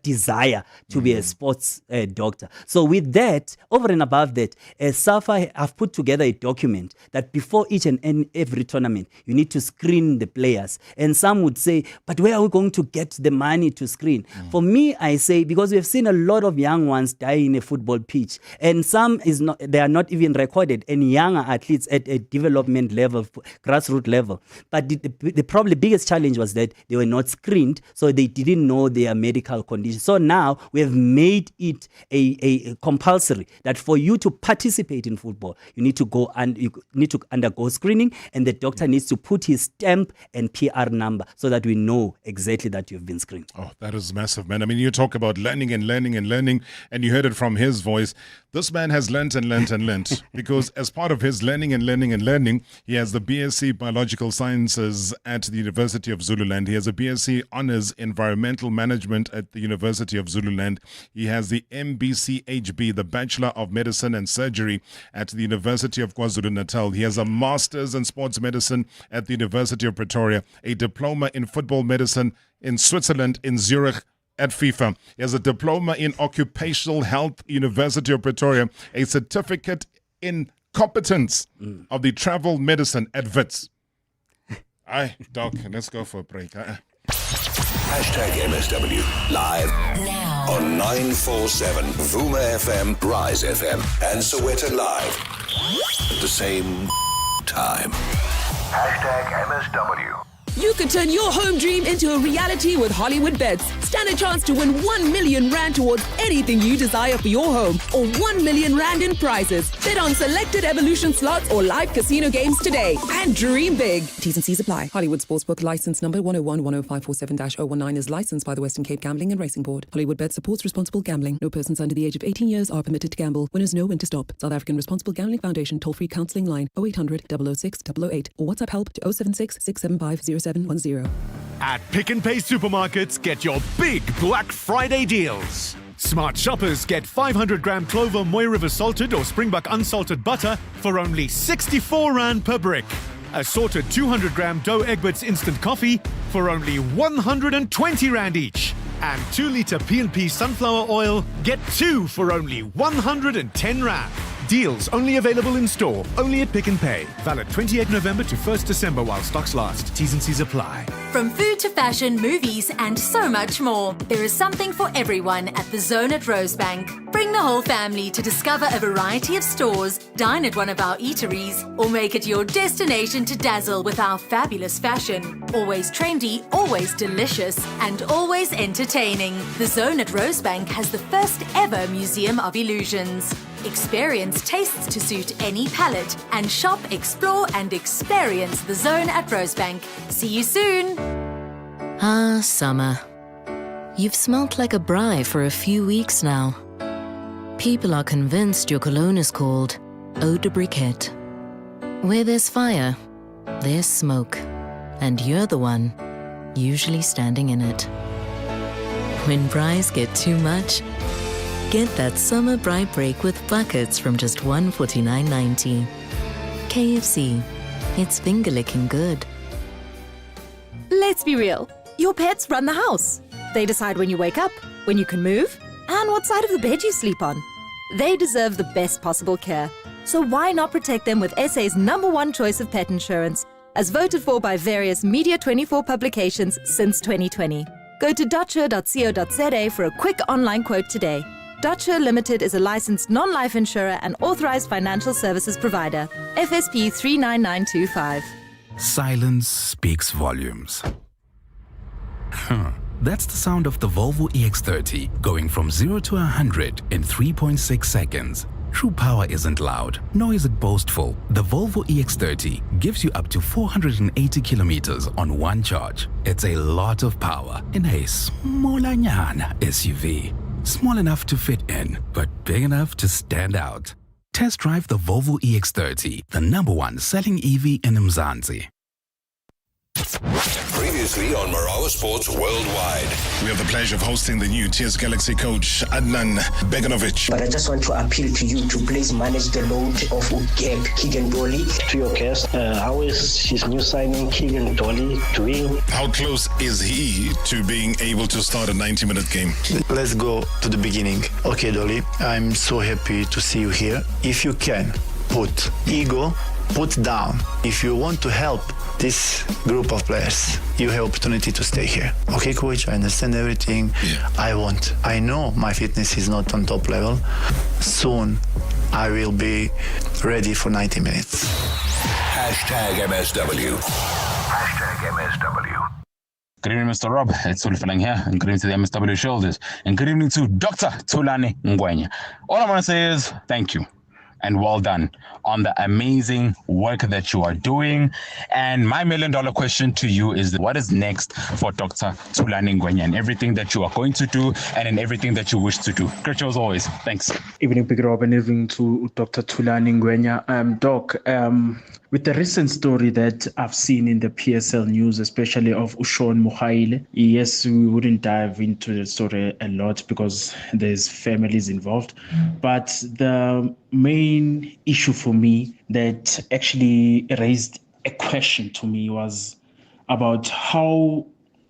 desire to be a sports doctor. So with that, over and above that, SAFA have put together a document that before each and every tournament, you need to screen the players. And some would say, but where are we going to get the money to screen? For me, I say, because we've seen a lot of young ones die in a football pitch, and some they are not even recorded, and younger athletes at a development level, grassroots level. But the probably biggest challenge was that they were not screened, so they didn't know their medical condition. So now we have made it a compulsory that for you to participate in football, you need to go and you need to undergo screening, and the doctor needs to put his stamp and PR number so that we know exactly that you've been screened. Oh, that is massive, man. I mean, you talk about learning, and you heard it from his voice. This man has learnt because as part of his learning, he has the BSc Biological Sciences at the University of Zululand. He has a BSc Honours Environmental Management at the University of Zululand. He has the MBCHB, the Bachelor of Medicine and Surgery at the University of KwaZulu-Natal. He has a Master's in Sports Medicine at the University of Pretoria, a Diploma in Football Medicine in Switzerland, in Zurich, at FIFA. He has a diploma in Occupational Health, University of Pretoria, a certificate in competence of the travel medicine at WITS. Aye, Doc, let's go for a break. Hashtag MSW live now on 947 Vuma FM, Rise FM, and Soweto Live at the same time. Hashtag MSW. You could turn your home dream into a reality with Hollywood Bets. Stand a chance to win 1 million rand towards anything you desire for your home, or 1 million rand in prizes. Bet on selected Evolution slots or live casino games today and dream big. T's and C's apply. Hollywood Sportsbook license number 101-10547-019 is licensed by the Western Cape Gambling and Racing Board. Hollywood Bet supports responsible gambling. No persons under the age of 18 years are permitted to gamble. Winners know when to stop. South African Responsible Gambling Foundation toll-free counselling line 0800 006 008 or WhatsApp help to 076 675 0710. At Pick n Pay supermarkets, get your big Black Friday deals. Smart shoppers get 500-gram Clover Moy River salted or Springbok unsalted butter for only 64 Rand per brick. Assorted 200-gram Dough Egberts instant coffee for only 120 Rand each. And 2-litre P&P sunflower oil, get 2 for only 110 Rand. Deals only available in store, only at Pick n Pay. Valid 28 November to 1st December while stocks last. T's and C's apply. From food to fashion, movies, and so much more, there is something for everyone at the Zone at Rosebank. Bring the whole family to discover a variety of stores, dine at one of our eateries, or make it your destination to dazzle with our fabulous fashion. Always trendy, always delicious, and always entertaining. The Zone at Rosebank has the first ever Museum of Illusions. Experience tastes to suit any palate, and shop, explore, and experience the Zone at Rosebank. See you soon. Ah, summer. You've smelt like a braai for a few weeks now. People are convinced your cologne is called Eau de Briquette. Where there's fire, there's smoke, and you're the one usually standing in it. When braais get too much, get that summer braai break with buckets from just $149.90. KFC, it's finger-licking good. Let's be real. Your pets run the house. They decide when you wake up, when you can move, and what side of the bed you sleep on. They deserve the best possible care. So why not protect them with SA's #1 choice of pet insurance, as voted for by various Media24 publications since 2020. Go to dutcher.co.za for a quick online quote today. Dutcher Limited is a licensed non-life insurer and authorized financial services provider. FSP 39925. Silence speaks volumes. That's the sound of the Volvo EX30 going from 0 to 100 in 3.6 seconds. True power isn't loud, nor is it boastful. The Volvo EX30 gives you up to 480 kilometers on one charge. It's a lot of power in a smallanyana SUV. Small enough to fit in, but big enough to stand out. Test drive the Volvo EX30, the #1 selling EV in Mzansi. Previously on Marawa Sports Worldwide. We have the pleasure of hosting the new TS Galaxy coach, Adnan Beganovic. But I just want to appeal to you to please manage the load of Keegan Dolly. To your guest, how is his new signing, Keegan Dolly, doing? How close is he to being able to start a 90-minute game? Let's go to the beginning. Okay, Dolly, I'm so happy to see you here. If you can, put ego, put down. If you want to help this group of players, you have opportunity to stay here. Okay, coach, I understand everything. I know my fitness is not on top level. Soon, I will be ready for 90 minutes. #MSW. #MSW. Good evening, Mr. Rob. It's Thulani here, and good evening to the MSW shoulders, and good evening to Dr. Thulani Ngwenya. All I want to say is thank you. And well done on the amazing work that you are doing. And my $1 million question to you is, what is next for Dr. Thulani Ngwenya and everything that you are going to do and in everything that you wish to do? Great show as always. Thanks. Evening, Big Rob, and evening to Dr. Thulani Ngwenya. Doc, with the recent story that I've seen in the PSL news, especially of Ushon Muhaile, yes, we wouldn't dive into the story a lot because there's families involved. But the main issue for me that actually raised a question to me was about how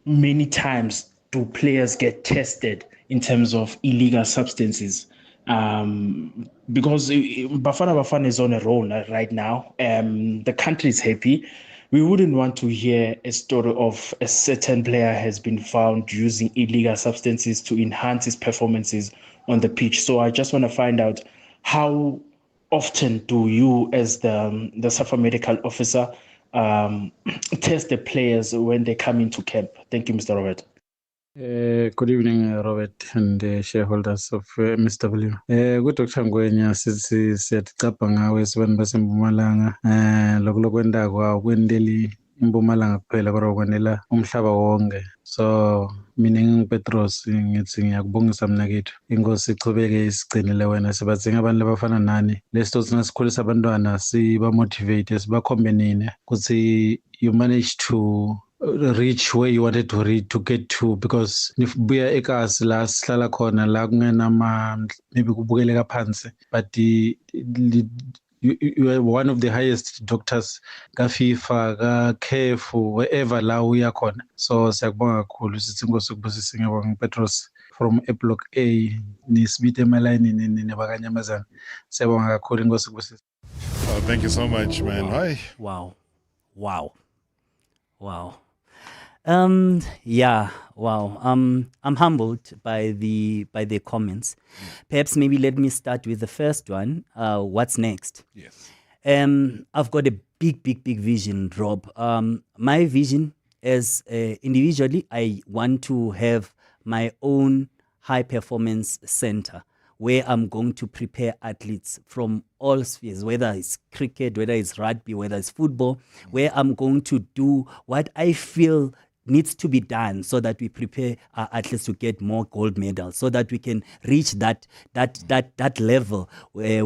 many times do players get tested in terms of illegal substances. Because Bafana is on a roll right now. The country is happy. We wouldn't want to hear a story of a certain player has been found using illegal substances to enhance his performances on the pitch. So I just want to find out, how often do you, as the SAFA medical officer, test the players when they come into camp? Thank you, Mr. Robert. Good evening, Robert and shareholders of MSW. Good Dr. Ngwenya, siyacapha ngawe sibani baseMpumalanga. Lokho kwenda kwendeli iMpumalanga kuphela kodwa kwanela umhlaba wonke. So mina nginguPetros ngithi ngiyakubongisa mnakethu. Inkosi ichubeke isigcinile wena, sibadzinga abantu labafana nani. Lesto sinasikhulisa abantwana siba motivate, sibakhombe nini ukuthi you manage to reach where you wanted to reach, to get to, because nifubuya ekasi la sihlala khona la kungenama maybe kubukeleka phansi, but you are one of the highest doctors ka FIFA, ka CAF, wherever la uya khona. So siyakubonga kakhulu sithi inkosi kubusise. Ngiyabonga Petros from a block A, nisibite emalayinini nebakanyamazane. Siyabonga kakhulu inkosi kubusise. Oh, thank you so much, man. Hi. Wow. I'm humbled by the comments. Perhaps maybe let me start with the first one. What's next? Yes. I've got a big vision, Rob. My vision is individually, I want to have my own high performance center where I'm going to prepare athletes from all spheres, whether it's cricket, whether it's rugby, whether it's football, where I'm going to do what I feel needs to be done so that we prepare our athletes to get more gold medals, so that we can reach that level where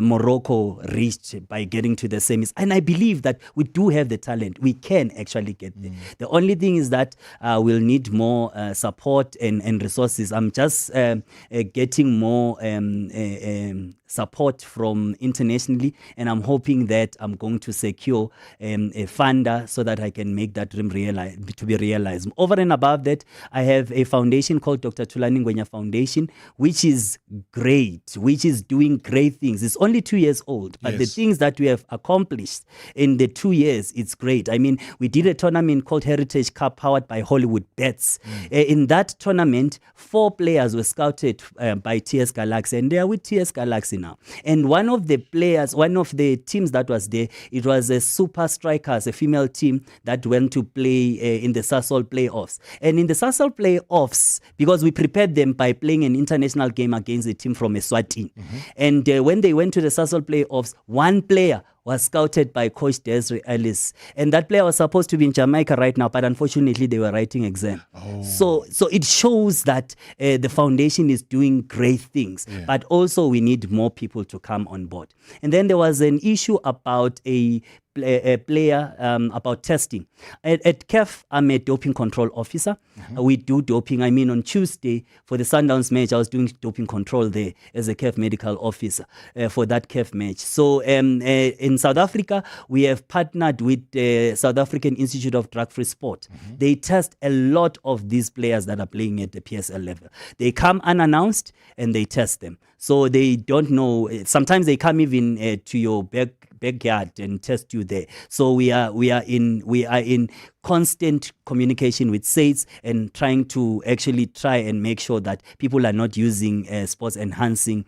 Morocco reached by getting to the semis. And I believe that we do have the talent. We can actually get there. The only thing is that we'll need more support and resources. I'm just getting more support from internationally, and I'm hoping that I'm going to secure a funder so that I can make that dream be realized. Over and above that, I have a foundation called Dr. Thulani Ngwenya Foundation, which is great, which is doing great things. It's only 2 years old, but the things that we have accomplished in the 2 years, it's great. I mean, we did a tournament called Heritage Cup powered by Hollywood Bets. In that tournament, 4 players were scouted by TS Galaxy, and they are with TS Galaxy. controversy now. And one of the teams that was there, it was a Super Strikers, a female team that went to play in the Sasol playoffs. And in the Sasol playoffs, because we prepared them by playing an international game against a team from Eswatini. And when they went to the Sasol playoffs, one player was scouted by Coach Desiree Ellis. And that player was supposed to be in Jamaica right now, but unfortunately they were writing exam. So it shows that the foundation is doing great things, but also we need more people to come on board. And then there was an issue about a player about testing. At CAF, I'm a doping control officer. We do doping. I mean, on Tuesday for the Sundowns match, I was doing doping control there as a CAF medical officer for that CAF match. So in South Africa, we have partnered with the South African Institute of Drug-Free Sport. They test a lot of these players that are playing at the PSL level. They come unannounced and they test them. So they don't know. Sometimes they come even to your backyard and test you there. So we are in constant communication with SAIDS and trying to actually try and make sure that people are not using sports enhancing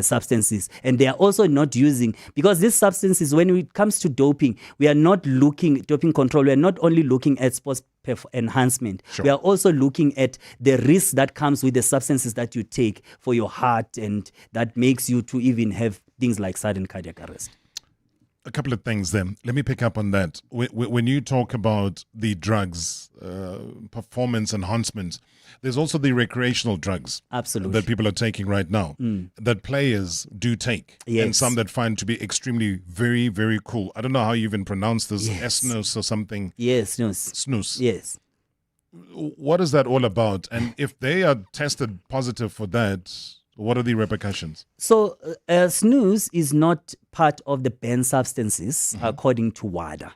substances. And they are also not using, because these substances, when it comes to doping, we are not looking, doping control, we are not only looking at sports enhancement. We are also looking at the risk that comes with the substances that you take for your heart, and that makes you to even have things like sudden cardiac arrest. A couple of things then. Let me pick up on that. When you talk about the drugs, performance enhancements, there's also the recreational drugs that people are taking right now, that players do take, and some that find to be extremely very, very cool. I don't know how you even pronounce this, snus or something. Yes, snus. Snus. Yes. What is that all about? And if they are tested positive for that, what are the repercussions? So snus is not part of the banned substances, according to WADA.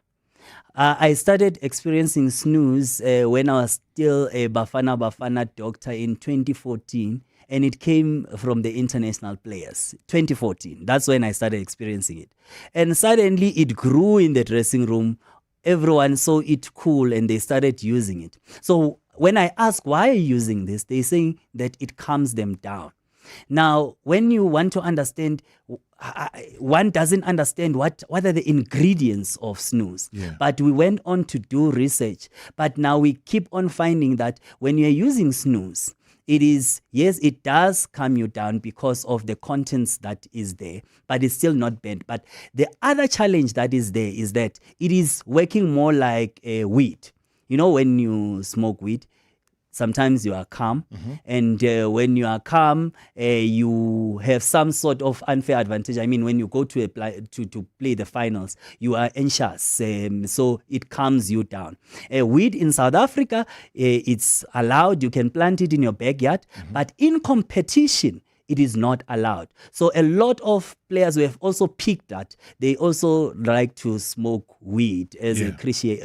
I started experiencing snus when I was still a Bafana doctor in 2014, and it came from the international players. 2014, that's when I started experiencing it. And suddenly it grew in the dressing room. Everyone saw it cool and they started using it. So when I ask why are you using this, they say that it calms them down. Now, when you want to understand, one doesn't understand what are the ingredients of snus. But we went on to do research. But now we keep on finding that when you're using snus, it is, yes, it does calm you down because of the contents that is there, but it's still not banned. But the other challenge that is there is that it is working more like a weed. You know, when you smoke weed, sometimes you are calm, and when you are calm, you have some sort of unfair advantage. I mean, when you go to play the finals, you are anxious, so it calms you down. Weed in South Africa, it's allowed. You can plant it in your backyard, but in competition, it is not allowed. So a lot of players who have also picked that, they also like to smoke weed as a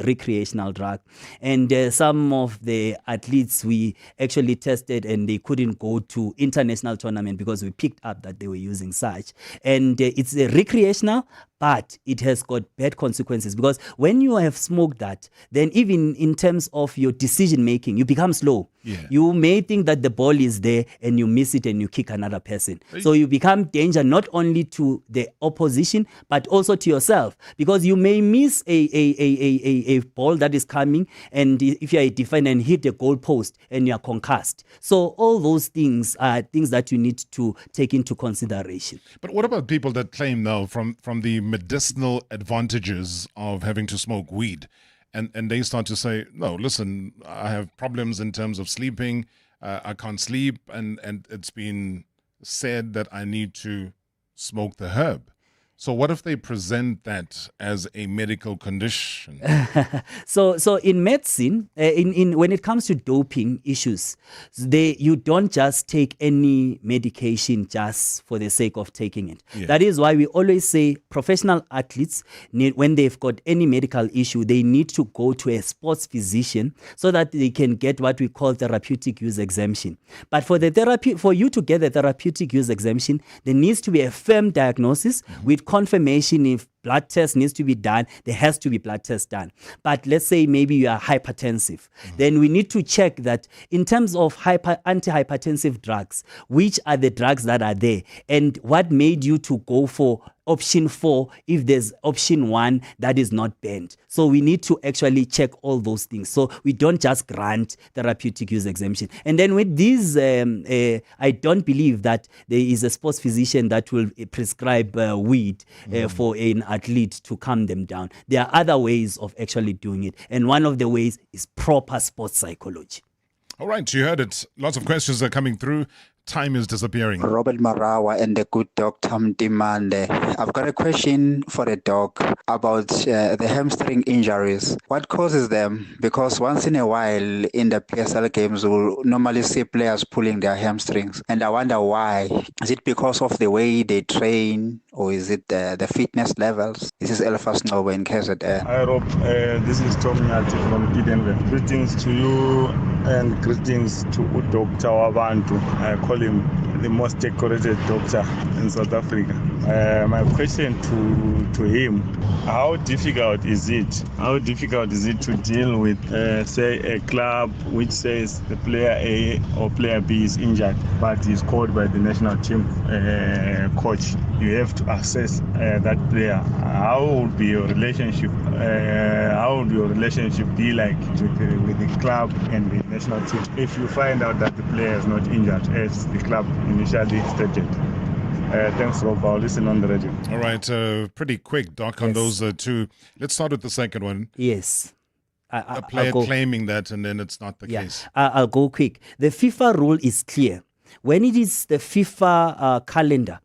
recreational drug. And some of the athletes we actually tested and they couldn't go to international tournament because we picked up that they were using such. And it's a recreational, but it has got bad consequences, because when you have smoked that, then even in terms of your decision making, you become slow. You may think that the ball is there and you miss it and you kick another person. So you become danger not only to the opposition but also to yourself, because you may miss a ball that is coming, and if you are a defender and hit the goal post and you are concussed. So all those things are things that you need to take into consideration. But what about people that claim now from the medicinal advantages of having to smoke weed, and they start to say, no, listen, I have problems in terms of sleeping, I can't sleep, and it's been said that I need to smoke the herb. So what if they present that as a medical condition? So in medicine, when it comes to doping issues, you don't just take any medication just for the sake of taking it. That is why we always say professional athletes, when they've got any medical issue, they need to go to a sports physician so that they can get what we call therapeutic use exemption. But for you to get the therapeutic use exemption, there needs to be a firm diagnosis with confirmation if blood test needs to be done, there has to be blood test done. But let's say maybe you are hypertensive. Then we need to check that in terms of antihypertensive drugs, which are the drugs that are there and what made you to go for option 4 if there's option 1 that is not banned. So we need to actually check all those things. So we don't just grant therapeutic use exemption. And then with these, I don't believe that there is a sports physician that will prescribe weed for an athlete to calm them down. There are other ways of actually doing it. And one of the ways is proper sports psychology. All right, you heard it. Lots of questions are coming through. Time is disappearing. Robert Marawa and the good Dr. Mtimande. I've got a question for the doc about the hamstring injuries. What causes them? Because once in a while in the PSL games, we'll normally see players pulling their hamstrings. And I wonder why. Is it because of the way they train or is it the fitness levels? This is Elfas Novo in KZN. Hi Rob, this is Tom Nyati from Denver. Greetings to you and greetings to Dr. Wabantu. I call him the most decorated doctor in South Africa. My question to him, how difficult is it? How difficult is it to deal with, say, a club which says the player A or player B is injured, but is called by the national team coach? You have to assess that player. How would be your relationship? How would your relationship be like with the club and the national team if you find out that the player is not injured as the club initially stated? Thanks, Rob. I'll listen on the radio. All right, pretty quick, Doc, on those two. Let's start with the second one. Yes. A player claiming that and then it's not the case. I'll go quick. The FIFA rule is clear. When it is the FIFA calendar,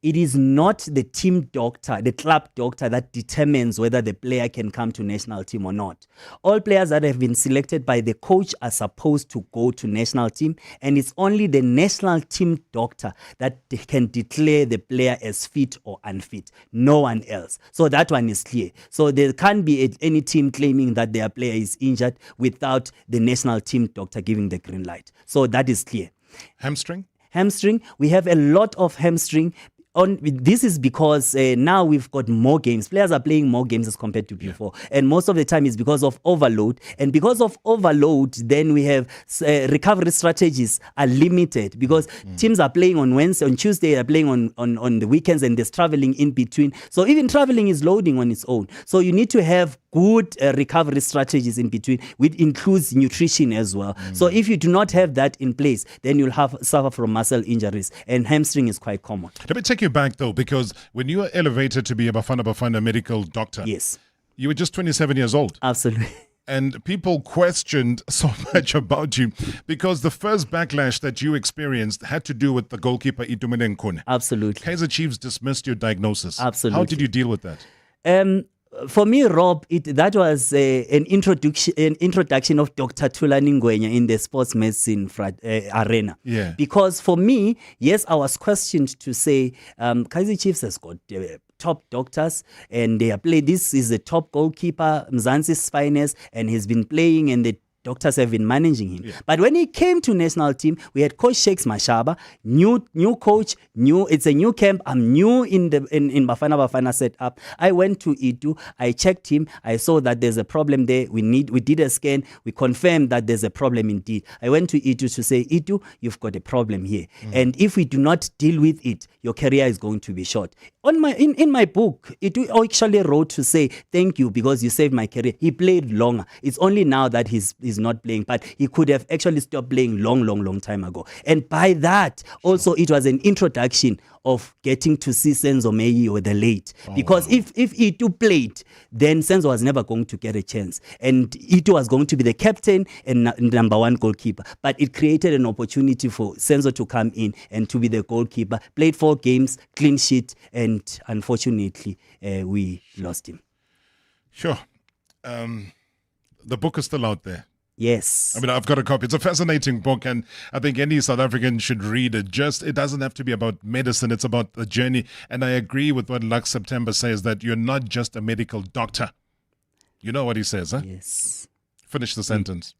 it is not the team doctor, the club doctor that determines whether the player can come to national team or not. All players that have been selected by the coach are supposed to go to national team, and it's only the national team doctor that can declare the player as fit or unfit. No one else. So that one is clear. So there can't be any team claiming that their player is injured without the national team doctor giving the green light. So that is clear. Hamstring? Hamstring. We have a lot of hamstring. This is because now we've got more games. Players are playing more games as compared to before. And most of the time it's because of overload. And because of overload, then we have recovery strategies are limited because teams are playing on Wednesday, on Tuesday, they're playing on the weekends and there's traveling in between. So even traveling is loading on its own. So you need to have good recovery strategies in between, which includes nutrition as well. So if you do not have that in place, then you'll suffer from muscle injuries, and hamstring is quite common. Let me take you back though, because when you were elevated to be a Bafana medical doctor, yes, you were just 27 years old. Absolutely. And people questioned so much about you because the first backlash that you experienced had to do with the goalkeeper Itumeleng Khune. Absolutely. Kaizer Chiefs dismissed your diagnosis. Absolutely. How did you deal with that? For me, Rob, that was an introduction of Dr. Thulani Ngwenya in the sports medicine arena. Yeah. Because for me, yes, I was questioned to say Kaizer Chiefs has got top doctors and they are playing. This is the top goalkeeper, Mzansi's finest, and he's been playing and the doctors have been managing him. Yeah. But when he came to national team, we had Coach Shakes Mashaba, new coach, it's a new camp. I'm new in Bafana setup. I went to Itu, I checked him, I saw that there's a problem there. We did a scan, we confirmed that there's a problem indeed. I went to Itu to say, Itu, you've got a problem here. And if we do not deal with it, your career is going to be short. In my book, Itu actually wrote to say, thank you because you saved my career. He played longer. It's only now that he's not playing, but he could have actually stopped playing long time ago. And by that, also it was an introduction of getting to see Senzo Meyi or the late. Because if Itu played, then Senzo was never going to get a chance. And Itu was going to be the captain and number one goalkeeper. But it created an opportunity for Senzo to come in and to be the goalkeeper. Played 4 games, clean sheet, and unfortunately, we lost him. Sure. The book is still out there. Yes. I mean, I've got a copy. It's a fascinating book, and I think any South African should read it. It doesn't have to be about medicine. It's about the journey. And I agree with what Lux September says, that you're not just a medical doctor. You know what he says, huh? Yes. Finish the sentence.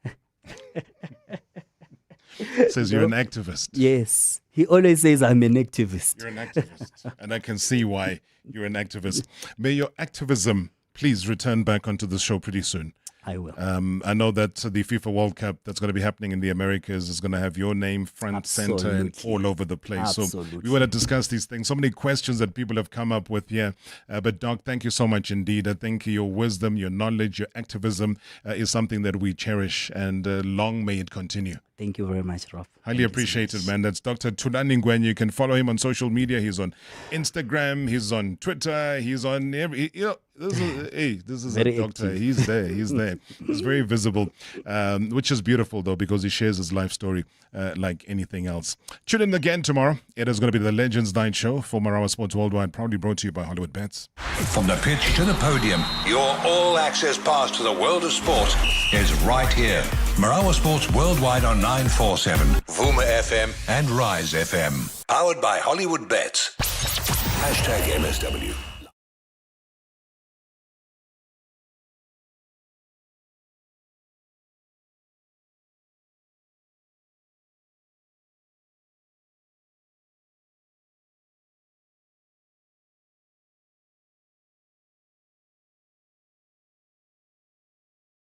Says you're an activist. Yes. He always says I'm an activist. You're an activist. And I can see why you're an activist. May your activism please return back onto the show pretty soon. I will. I know that the FIFA World Cup that's going to be happening in the Americas is going to have your name front, center, and all over the place. Absolutely. So we want to discuss these things. So many questions that people have come up with here. But Doc, thank you so much indeed. I think your wisdom, your knowledge, your activism is something that we cherish, and long may it continue. Thank you very much, Rob. Highly appreciated, man. That's Dr. Thulani Ngwenya. You can follow him on social media. He's on Instagram. He's on Twitter. He's on every... this is Very a doctor. active. He's there. He's there. He's very visible, which is beautiful, though, because he shares his life story like anything else. Tune in again tomorrow. It is going to be the Legends Night Show for Marawa Sports Worldwide, proudly brought to you by Hollywood Bets. From the pitch to the podium, your all-access pass to the world of sport is right here. Marawa Sports Worldwide on 947, Vuma FM and Rise FM. Powered by Hollywood Bets. #MSW.